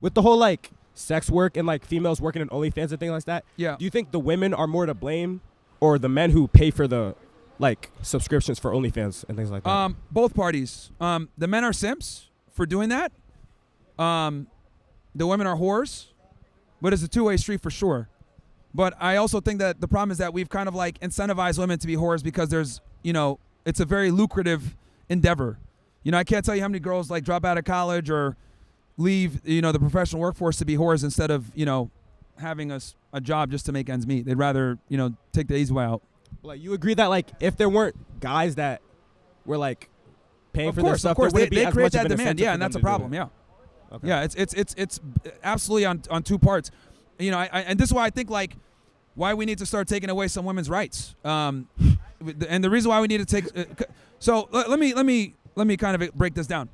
with the whole like sex work and like females working in OnlyFans and things like that. Yeah. Do you think the women are more to blame, or the men who pay for the like subscriptions for OnlyFans and things like that? Both parties. The men are simps for doing that. The women are whores, but it's a two-way street for sure. But I also think that the problem is that we've kind of like incentivized women to be whores because there's, it's a very lucrative endeavor. I can't tell you how many girls like drop out of college or leave, the professional workforce to be whores instead of, having a job just to make ends meet. They'd rather, take the easy way out. Like, you agree that like if there weren't guys that were like paying for their stuff, of course, there they wouldn't be as create much that of an demand. incentive Yeah, for and them that's a to do problem. it. Yeah. Okay. Yeah, it's absolutely on two parts. And this is why I think like why we need to start taking away some women's rights. And the reason why we need to take so let me kind of break this down.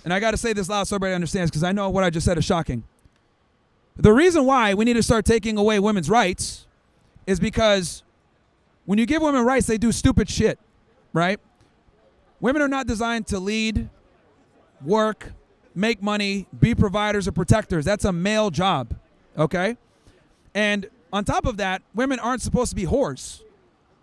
And I got to say this loud so everybody understands because I know what I just said is shocking. The reason why we need to start taking away women's rights is because when you give women rights, they do stupid shit, right? Women are not designed to lead, work, make money, be providers or protectors. That's a male job, okay? And on top of that, women aren't supposed to be whores.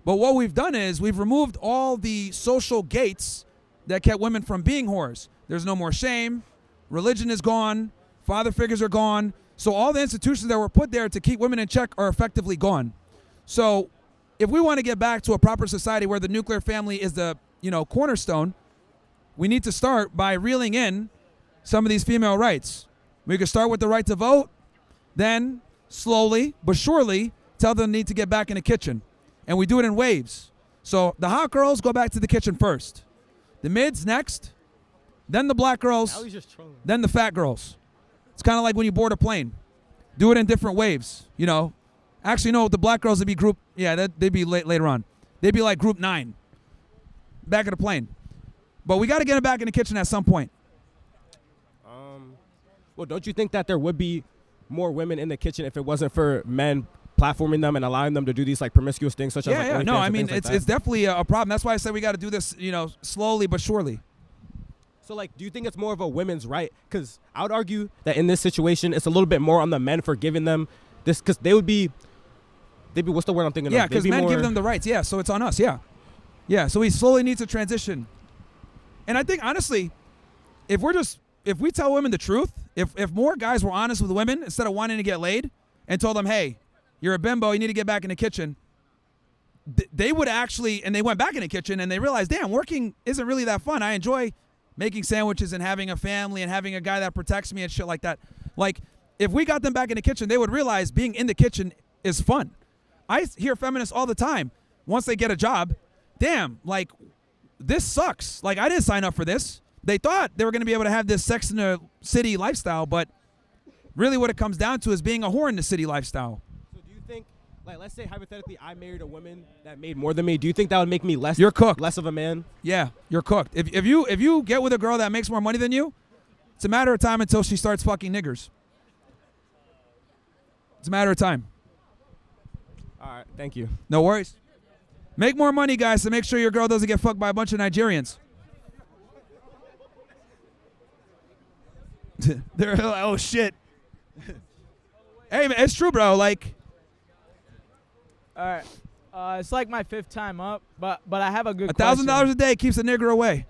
But what we've done is we've removed all the social gates that kept women from being whores. There's no more shame. Religion is gone. Father figures are gone. So all the institutions that were put there to keep women in check are effectively gone. So if we want to get back to a proper society where the nuclear family is the, cornerstone, we need to start by reeling in some of these female rights. We could start with the right to vote, then slowly but surely tell them they need to get back in the kitchen. And we do it in waves. So the hot girls go back to the kitchen first. The mids next, then the black girls, then the fat girls. It's kind of like when you board a plane. Do it in different waves, Actually, no, the black girls would be group, they'd be later on. They'd be like group 9, back of the plane. But we got to get them back in the kitchen at some point. Well, don't you think that there would be more women in the kitchen if it wasn't for men platforming them and allowing them to do these like promiscuous things such as like OnlyFans no, I and mean things like it's definitely a problem. That's why I said we got to do this, slowly but surely. So like, do you think it's more of a women's right? Because I would argue that in this situation, it's a little bit more on the men for giving them this, because they'd be what's the word I'm thinking of? Yeah, because men give them the rights. Yeah, so it's on us. Yeah. So we slowly need to transition. And I think honestly, if we tell women the truth, if more guys were honest with women instead of wanting to get laid and told them, hey, you're a bimbo, you need to get back in the kitchen, they would actually, and they went back in the kitchen and they realized, damn, working isn't really that fun. I enjoy making sandwiches and having a family and having a guy that protects me and shit like that. Like, if we got them back in the kitchen, they would realize being in the kitchen is fun. I hear feminists all the time, once they get a job, damn, like, this sucks. Like, I didn't sign up for this. They thought they were going to be able to have this Sex in the City lifestyle, but really what it comes down to is being a whore in the city lifestyle. So do you think, like, let's say hypothetically I married a woman that made more than me, do you think that would make me less of a man? Yeah, you're cooked. If you get with a girl that makes more money than you, it's a matter of time until she starts fucking niggers. It's a matter of time. All right, thank you. No worries. Make more money, guys, to make sure your girl doesn't get fucked by a bunch of Nigerians. They're like, oh shit. Hey man, it's true, bro. Like, all right, it's like my 5th time up, but I have a good question. $1,000 a day keeps a nigger away.